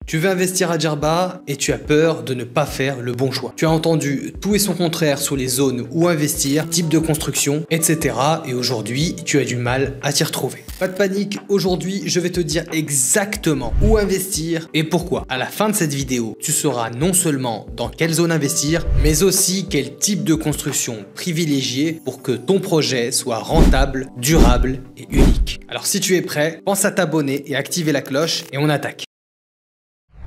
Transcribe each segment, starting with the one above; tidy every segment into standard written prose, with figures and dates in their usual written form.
Tu veux investir à Djerba et tu as peur de ne pas faire le bon choix. Tu as entendu tout et son contraire sur les zones où investir, type de construction, etc. Et aujourd'hui, tu as du mal à t'y retrouver. Pas de panique, aujourd'hui, je vais te dire exactement où investir et pourquoi. À la fin de cette vidéo, tu sauras non seulement dans quelle zone investir, mais aussi quel type de construction privilégier pour que ton projet soit rentable, durable et unique. Alors si tu es prêt, pense à t'abonner et activer la cloche et on attaque.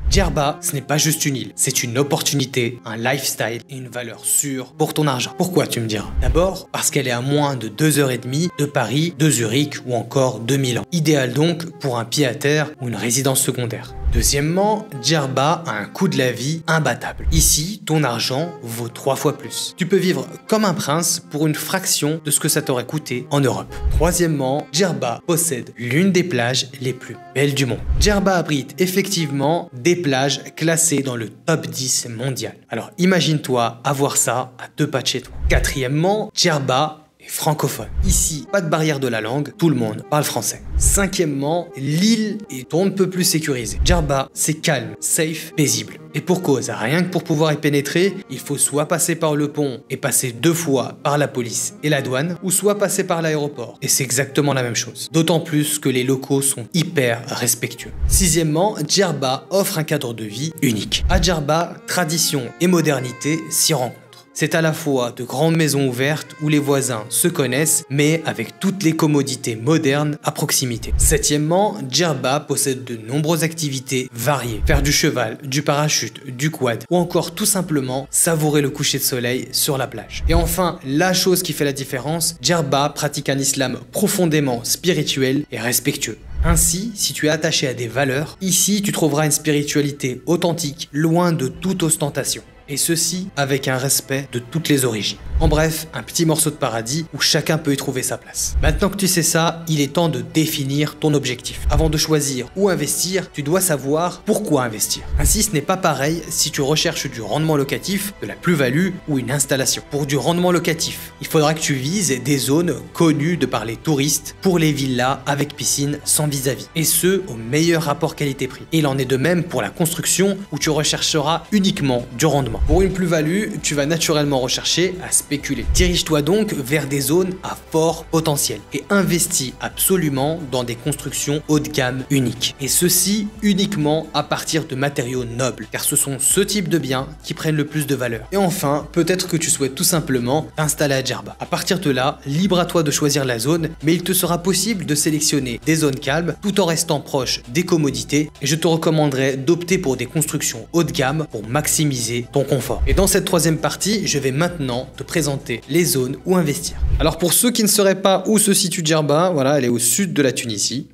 Djerba, ce n'est pas juste une île, c'est une opportunité, un lifestyle et une valeur sûre pour ton argent. Pourquoi tu me diras? D'abord, parce qu'elle est à moins de 2h30 de Paris, de Zurich ou encore de Milan. Idéal donc pour un pied-à-terre ou une résidence secondaire. Deuxièmement, Djerba a un coût de la vie imbattable. Ici, ton argent vaut 3 fois plus. Tu peux vivre comme un prince pour une fraction de ce que ça t'aurait coûté en Europe. Troisièmement, Djerba possède l'une des plages les plus belles du monde. Djerba abrite effectivement des plages classées dans le top 10 mondial. Alors imagine-toi avoir ça à 2 pas de chez toi. Quatrièmement, Djerba francophone. Ici, pas de barrière de la langue, tout le monde parle français. Cinquièmement, l'île est on ne peut plus sécurisée. Djerba, c'est calme, safe, paisible. Et pour cause, rien que pour pouvoir y pénétrer, il faut soit passer par le pont et passer 2 fois par la police et la douane, ou soit passer par l'aéroport. Et c'est exactement la même chose. D'autant plus que les locaux sont hyper respectueux. Sixièmement, Djerba offre un cadre de vie unique. À Djerba, tradition et modernité s'y rencontrent. C'est à la fois de grandes maisons ouvertes où les voisins se connaissent, mais avec toutes les commodités modernes à proximité. Septièmement, Djerba possède de nombreuses activités variées. Faire du cheval, du parachute, du quad, ou encore tout simplement savourer le coucher de soleil sur la plage. Et enfin, la chose qui fait la différence, Djerba pratique un islam profondément spirituel et respectueux. Ainsi, si tu es attaché à des valeurs, ici tu trouveras une spiritualité authentique, loin de toute ostentation. Et ceci avec un respect de toutes les origines. En bref, un petit morceau de paradis où chacun peut y trouver sa place. Maintenant que tu sais ça, il est temps de définir ton objectif. Avant de choisir où investir, tu dois savoir pourquoi investir. Ainsi, ce n'est pas pareil si tu recherches du rendement locatif, de la plus-value ou une installation. Pour du rendement locatif, il faudra que tu vises des zones connues de par les touristes pour les villas avec piscine sans vis-à-vis. Et ce, au meilleur rapport qualité-prix. Et il en est de même pour la construction où tu rechercheras uniquement du rendement. Pour une plus-value, tu vas naturellement rechercher à spéculer. Dirige-toi donc vers des zones à fort potentiel et investis absolument dans des constructions haut de gamme uniques. Et ceci uniquement à partir de matériaux nobles, car ce sont ce type de biens qui prennent le plus de valeur. Et enfin, peut-être que tu souhaites tout simplement t'installer à Djerba. À partir de là, libre à toi de choisir la zone, mais il te sera possible de sélectionner des zones calmes tout en restant proche des commodités. Et je te recommanderais d'opter pour des constructions haut de gamme pour maximiser ton confort. Et dans cette troisième partie, je vais maintenant te présenter les zones où investir. Alors pour ceux qui ne sauraient pas où se situe Djerba, voilà, elle est au sud de la Tunisie.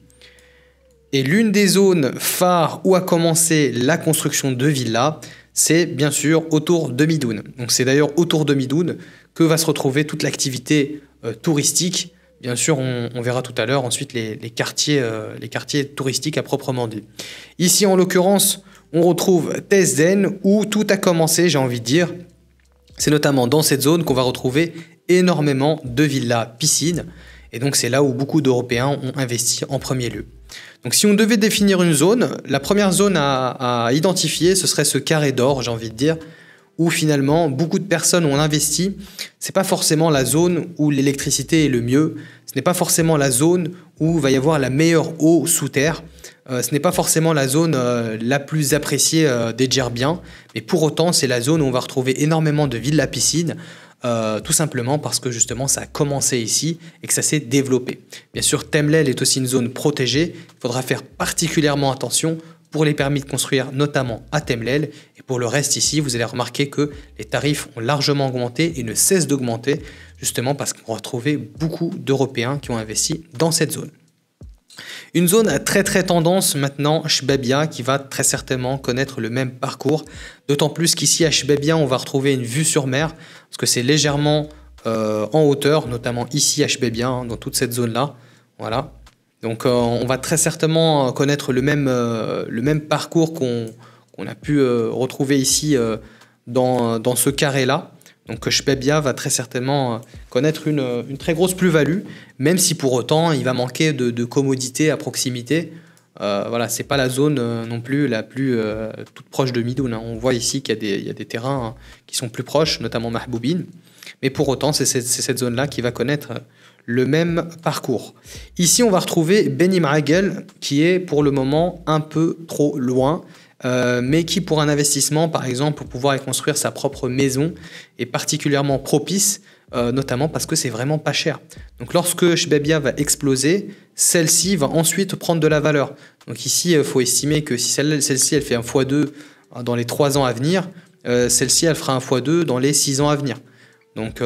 Et l'une des zones phares où a commencé la construction de villas, c'est bien sûr autour de Midoun. Donc c'est d'ailleurs autour de Midoun que va se retrouver toute l'activité touristique. Bien sûr, on verra tout à l'heure ensuite les quartiers touristiques à proprement dit. Ici, en l'occurrence, on retrouve Tezden où tout a commencé, j'ai envie de dire. C'est notamment dans cette zone qu'on va retrouver énormément de villas piscines. Et donc, c'est là où beaucoup d'Européens ont investi en premier lieu. Donc, si on devait définir une zone, la première zone à identifier, ce serait ce carré d'or, j'ai envie de dire, où finalement beaucoup de personnes ont investi. C'est pas forcément la zone où l'électricité est le mieux, ce n'est pas forcément la zone où il va y avoir la meilleure eau sous terre, ce n'est pas forcément la zone la plus appréciée des Djerbiens, mais pour autant c'est la zone où on va retrouver énormément de villas piscines, tout simplement parce que justement ça a commencé ici et que ça s'est développé. Bien sûr, Temlel est aussi une zone protégée, il faudra faire particulièrement attention pour les permis de construire, notamment à Temlel. Et pour le reste ici, vous allez remarquer que les tarifs ont largement augmenté et ne cessent d'augmenter, justement parce qu'on va retrouver beaucoup d'Européens qui ont investi dans cette zone. Une zone à très tendance maintenant, Chebabia, qui va très certainement connaître le même parcours. D'autant plus qu'ici à Chebabia, on va retrouver une vue sur mer, parce que c'est légèrement en hauteur, notamment ici à Chebabia, dans toute cette zone-là. Voilà. Donc on va très certainement connaître le même parcours qu'on a pu retrouver ici dans ce carré-là. Donc Chebabia va très certainement connaître une très grosse plus-value, même si pour autant il va manquer de commodité à proximité. Voilà, c'est pas la zone non plus la plus toute proche de Midoun, hein. On voit ici qu'il y a des terrains hein, qui sont plus proches, notamment Mahboubine. Mais pour autant, c'est cette zone-là qui va connaître le même parcours. Ici, on va retrouver Beni Ma'agel, qui est pour le moment un peu trop loin, mais qui, pour un investissement, par exemple, pour pouvoir y construire sa propre maison, est particulièrement propice, notamment parce que c'est vraiment pas cher. Donc, lorsque Shbebia va exploser, celle-ci va ensuite prendre de la valeur. Donc ici, il faut estimer que si celle-ci, elle fait un x2 dans les 3 ans à venir, celle-ci, elle fera un x2 dans les 6 ans à venir. Donc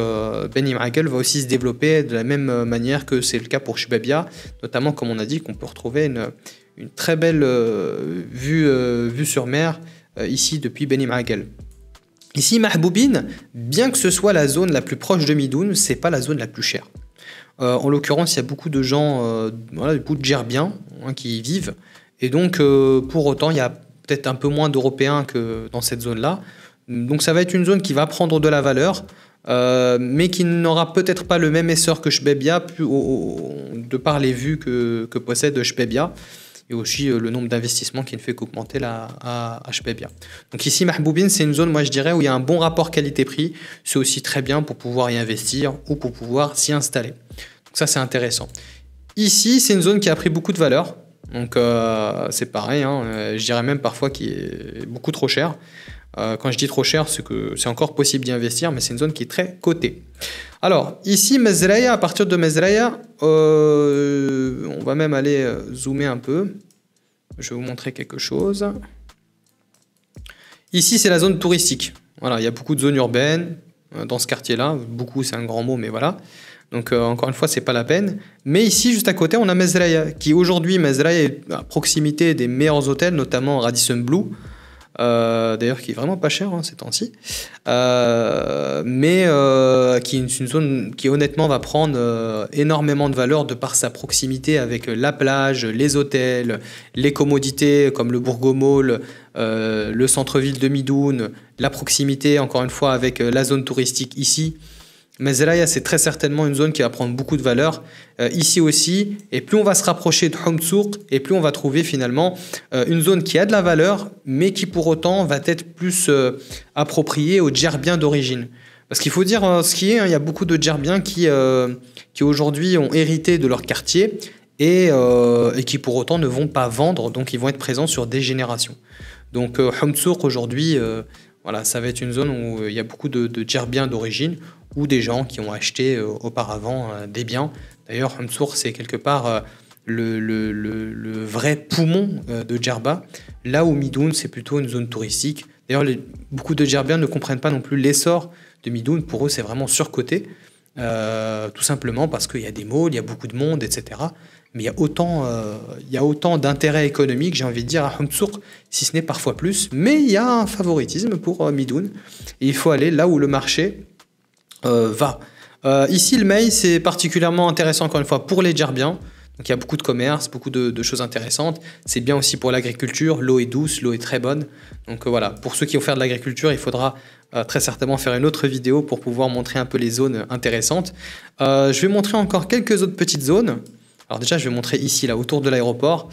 Beni Ma'agel va aussi se développer de la même manière que c'est le cas pour Shbebia, notamment comme on a dit qu'on peut retrouver une très belle vue sur mer ici depuis Beni Ma'agel. Ici Mahboubine, bien que ce soit la zone la plus proche de Midoun, c'est pas la zone la plus chère. En l'occurrence, il y a beaucoup de gens, voilà, beaucoup de Djerbiens hein, qui y vivent, et donc pour autant, il y a peut-être un peu moins d'Européens que dans cette zone-là. Donc ça va être une zone qui va prendre de la valeur, mais qui n'aura peut-être pas le même essor que Shbebia, de par les vues que possède Shbebia, et aussi le nombre d'investissements qui ne fait qu'augmenter à Shbebia. Donc ici, Mahboubine, c'est une zone, moi je dirais, où il y a un bon rapport qualité-prix. C'est aussi très bien pour pouvoir y investir ou pour pouvoir s'y installer. Donc ça, c'est intéressant. Ici, c'est une zone qui a pris beaucoup de valeur. Donc c'est pareil, hein, je dirais même parfois qu'il est beaucoup trop cher. Quand je dis trop cher, c'est que c'est encore possible d'y investir, mais c'est une zone qui est très cotée. Alors, ici, Mezraya, à partir de Mezraya, on va même aller zoomer un peu. Je vais vous montrer quelque chose. Ici, c'est la zone touristique. Voilà, il y a beaucoup de zones urbaines dans ce quartier-là. Beaucoup, c'est un grand mot, mais voilà. Donc, encore une fois, c'est pas la peine. Mais ici, juste à côté, on a Mezraya, qui aujourd'hui, Mezraya est à proximité des meilleurs hôtels, notamment Radisson Blu. D'ailleurs qui est vraiment pas cher hein, ces temps-ci, mais qui est une zone qui honnêtement va prendre énormément de valeur de par sa proximité avec la plage, les hôtels, les commodités comme le Bourg au Mall, le centre-ville de Midoun, la proximité encore une fois avec la zone touristique ici. Mezraya, c'est très certainement une zone qui va prendre beaucoup de valeur ici aussi, et plus on va se rapprocher de Houm Souk, et plus on va trouver finalement une zone qui a de la valeur, mais qui pour autant va être plus appropriée aux Djerbiens d'origine. Parce qu'il faut dire ce qui est, hein, il y a beaucoup de Djerbiens qui aujourd'hui ont hérité de leur quartier et qui pour autant ne vont pas vendre, donc ils vont être présents sur des générations. Donc Houm Souk aujourd'hui, voilà, ça va être une zone où il y a beaucoup de Djerbiens d'origine, ou des gens qui ont acheté auparavant des biens. D'ailleurs, Houm Souk, c'est quelque part le vrai poumon de Djerba, là où Midoun, c'est plutôt une zone touristique. D'ailleurs, beaucoup de Djerbiens ne comprennent pas non plus l'essor de Midoun. Pour eux, c'est vraiment surcoté, tout simplement parce qu'il y a des malls, il y a beaucoup de monde, etc. Mais il y a autant d'intérêt économique, j'ai envie de dire, à Houm Souk, si ce n'est parfois plus. Mais il y a un favoritisme pour Midoun. Et il faut aller là où le marché va. Ici, le Mey, c'est particulièrement intéressant, encore une fois, pour les Djerbiens. Donc, il y a beaucoup de commerce, beaucoup de choses intéressantes. C'est bien aussi pour l'agriculture. L'eau est douce, l'eau est très bonne. Donc, voilà. Pour ceux qui vont faire de l'agriculture, il faudra très certainement faire une autre vidéo pour pouvoir montrer un peu les zones intéressantes. Je vais montrer encore quelques autres petites zones. Alors, déjà, je vais montrer ici, là, autour de l'aéroport.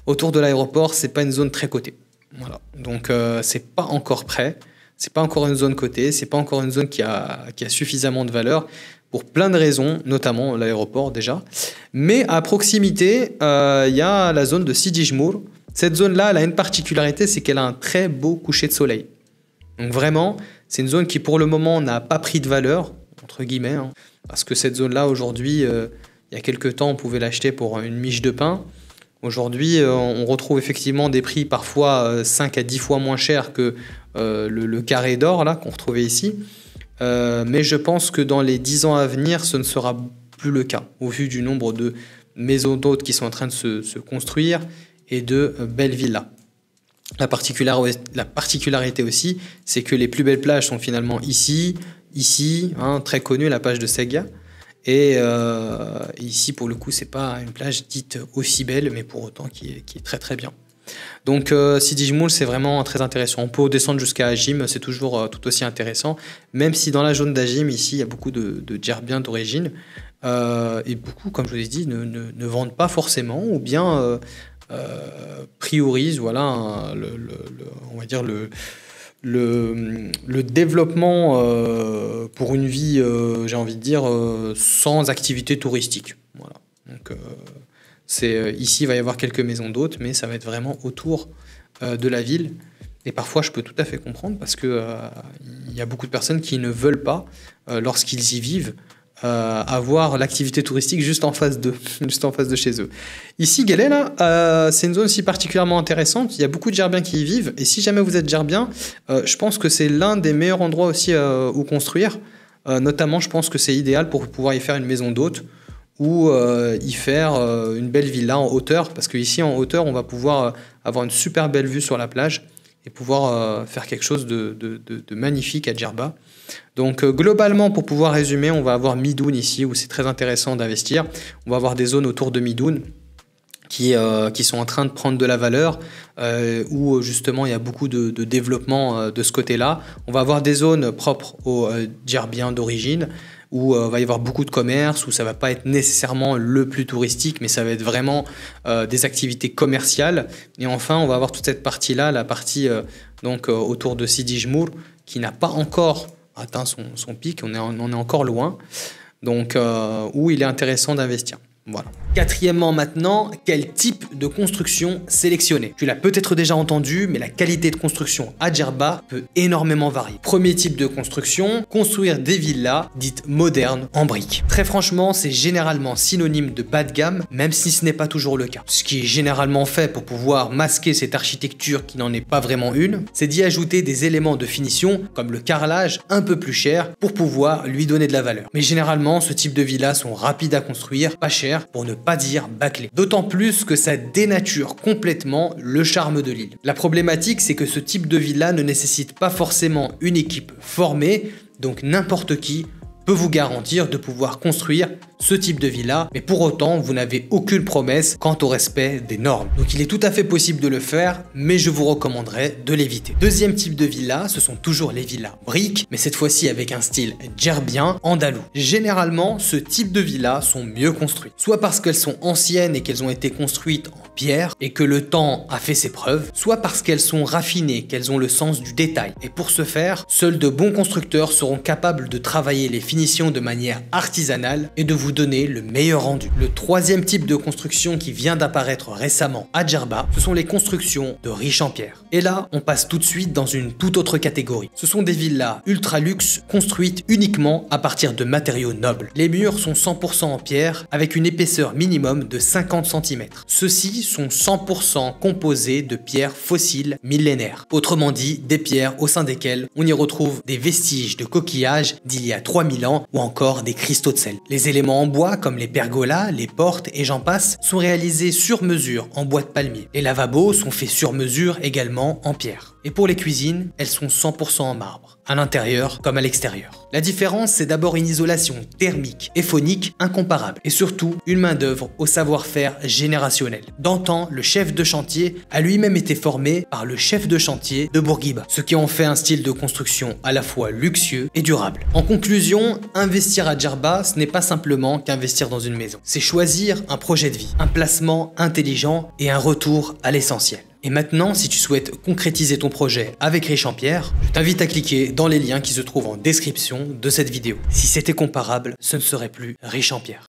Autour de l'aéroport, c'est pas une zone très cotée. Voilà. Donc, c'est pas encore prêt. C'est pas encore une zone cotée, c'est pas encore une zone qui a suffisamment de valeur pour plein de raisons, notamment l'aéroport déjà. Mais à proximité, il y a la zone de Sidi Jmour. Cette zone-là, elle a une particularité, c'est qu'elle a un très beau coucher de soleil. Donc vraiment, c'est une zone qui pour le moment n'a pas pris de valeur, entre guillemets, hein, parce que cette zone-là, aujourd'hui, il y a quelques temps, on pouvait l'acheter pour une miche de pain. Aujourd'hui, on retrouve effectivement des prix parfois 5 à 10 fois moins chers que le carré d'or là qu'on retrouvait ici. Mais je pense que dans les 10 ans à venir, ce ne sera plus le cas, au vu du nombre de maisons d'hôtes qui sont en train de se construire et de belles villas. La particularité aussi, c'est que les plus belles plages sont finalement ici, hein, très connue, la plage de Segia. Et ici, pour le coup, c'est pas une plage dite aussi belle, mais pour autant qui est très très bien. Donc Sidi Jmoul, c'est vraiment très intéressant. On peut descendre jusqu'à Ajim, c'est toujours tout aussi intéressant. Même si dans la zone d'Ajim, ici, il y a beaucoup de Djerbiens d'origine. Et beaucoup, comme je vous ai dit, ne vendent pas forcément, ou bien priorise, voilà, on va dire le développement pour une vie, j'ai envie de dire, sans activité touristique. Voilà. Donc, ici, il va y avoir quelques maisons d'hôtes, mais ça va être vraiment autour de la ville. Et parfois, je peux tout à fait comprendre parce que il y a beaucoup de personnes qui ne veulent pas, lorsqu'ils y vivent, avoir l'activité touristique juste en face d'eux, juste en face de chez eux. Ici, Guelel, c'est une zone aussi particulièrement intéressante. Il y a beaucoup de Gerbiens qui y vivent. Et si jamais vous êtes Gerbien, je pense que c'est l'un des meilleurs endroits aussi où construire. Notamment, je pense que c'est idéal pour pouvoir y faire une maison d'hôte ou y faire une belle villa en hauteur. Parce qu'ici, en hauteur, on va pouvoir avoir une super belle vue sur la plage et pouvoir faire quelque chose de magnifique à Djerba. Donc globalement, pour pouvoir résumer, on va avoir Midoun ici, où c'est très intéressant d'investir. On va avoir des zones autour de Midoun qui sont en train de prendre de la valeur, où justement il y a beaucoup de développement de ce côté-là. On va avoir des zones propres aux Djerbiens d'origine, où va y avoir beaucoup de commerce, où ça va pas être nécessairement le plus touristique, mais ça va être vraiment des activités commerciales. Et enfin, on va avoir toute cette partie-là, la partie autour de Sidi Jmour, qui n'a pas encore atteint son pic, on est encore loin, donc où il est intéressant d'investir. Voilà. Quatrièmement maintenant, quel type de construction sélectionner? Tu l'as peut-être déjà entendu, mais la qualité de construction à Djerba peut énormément varier. Premier type de construction, construire des villas dites modernes en briques. Très franchement, c'est généralement synonyme de bas de gamme, même si ce n'est pas toujours le cas. Ce qui est généralement fait pour pouvoir masquer cette architecture qui n'en est pas vraiment une, c'est d'y ajouter des éléments de finition comme le carrelage un peu plus cher pour pouvoir lui donner de la valeur. Mais généralement, ce type de villas sont rapides à construire, pas chers, pour ne pas dire bâclé. D'autant plus que ça dénature complètement le charme de l'île. La problématique, c'est que ce type de villa ne nécessite pas forcément une équipe formée, donc n'importe qui peut vous garantir de pouvoir construire ce type de villa, mais pour autant, vous n'avez aucune promesse quant au respect des normes. Donc il est tout à fait possible de le faire, mais je vous recommanderais de l'éviter. Deuxième type de villa, ce sont toujours les villas briques, mais cette fois-ci avec un style djerbien, andalou. Généralement, ce type de villas sont mieux construites, soit parce qu'elles sont anciennes et qu'elles ont été construites en pierre et que le temps a fait ses preuves, soit parce qu'elles sont raffinées, qu'elles ont le sens du détail. Et pour ce faire, seuls de bons constructeurs seront capables de travailler les finitions de manière artisanale et de vous donner le meilleur rendu. Le troisième type de construction qui vient d'apparaître récemment à Djerba, ce sont les constructions de riches en pierre. Et là, on passe tout de suite dans une toute autre catégorie. Ce sont des villas ultra luxe construites uniquement à partir de matériaux nobles. Les murs sont 100% en pierre avec une épaisseur minimum de 50 cm. Ceux-ci sont 100% composés de pierres fossiles millénaires. Autrement dit, des pierres au sein desquelles on y retrouve des vestiges de coquillages d'il y a 3000 ans ou encore des cristaux de sel. Les éléments en bois comme les pergolas, les portes et j'en passe sont réalisés sur mesure en bois de palmier. Les lavabos sont faits sur mesure également en pierre. Et pour les cuisines, elles sont 100% en marbre, à l'intérieur comme à l'extérieur. La différence, c'est d'abord une isolation thermique et phonique incomparable, et surtout une main-d'œuvre au savoir-faire générationnel. D'antan, le chef de chantier a lui-même été formé par le chef de chantier de Bourguiba, ce qui en fait un style de construction à la fois luxueux et durable. En conclusion, investir à Djerba, ce n'est pas simplement qu'investir dans une maison. C'est choisir un projet de vie, un placement intelligent et un retour à l'essentiel. Et maintenant, si tu souhaites concrétiser ton projet avec Riche en Pierre, je t'invite à cliquer dans les liens qui se trouvent en description de cette vidéo. Si c'était comparable, ce ne serait plus Riche en Pierre.